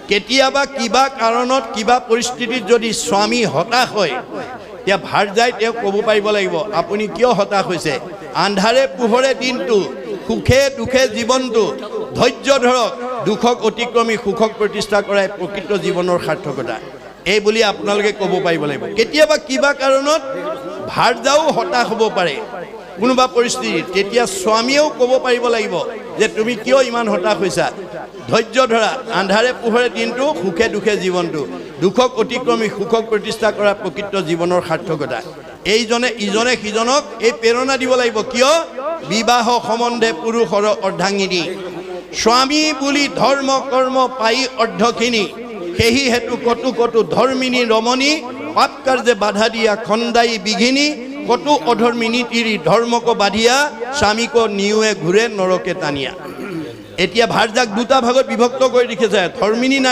কেতিয়াবা কিবা কাৰণত কিবা পৰিস্থিতিত যদি স্বামী হতাশ হয় তেতিয়া ভাৰ্যাই তেওঁক ক'ব পাৰিব লাগিব আপুনি কিয় হতাশ হৈছে আন্ধাৰে পোহৰে দিনটো সুখে দুখে জীৱনটো ধৈৰ্য ধৰক দুখক অতিক্ৰমী সুখক প্ৰতিষ্ঠা কৰাই প্ৰকৃত জীৱনৰ সাৰ্থকতা এই বুলি আপোনালোকে ক'ব পাৰিব লাগিব কেতিয়াবা কিবা কাৰণত ভাৰ্যাও হতাশ হ'ব পাৰে কোনোবা পৰিস্থিতিত তেতিয়া স্বামীয়েও ক'ব পাৰিব লাগিব যে তুমি কিয় ইমান হতাশ হৈছা ধৈৰ্য ধৰা আন্ধাৰে পোহৰে দিনটো সুখে দুখে জীৱনটো দুখক অতিক্ৰমী সুখক প্ৰতিষ্ঠা কৰা প্ৰকৃত জীৱনৰ সাৰ্থকতা এইজনে ইজনে সিজনক এই প্ৰেৰণা দিব লাগিব কিয় বিবাহ সম্বন্ধে পুৰুষৰ অৰ্ধাঙ্গিনী স্বামী বুলি ধৰ্ম কৰ্ম পাই অৰ্ধখিনি সেহি হেতু কটু কটু ধৰ্মিনী ৰমণী পাপ কাৰ্যে বাধা দিয়া খন্দাই বিঘিনী কটু অধৰ্মিনী তিৰি ধৰ্মক বাধিয়া স্বামীক নিউৱে ঘূৰে নৰকে টানিয়া এতিয়া ভাৰ্যাক দুটা ভাগত বিভক্ত কৰি দেখিছে ধৰ্মিনী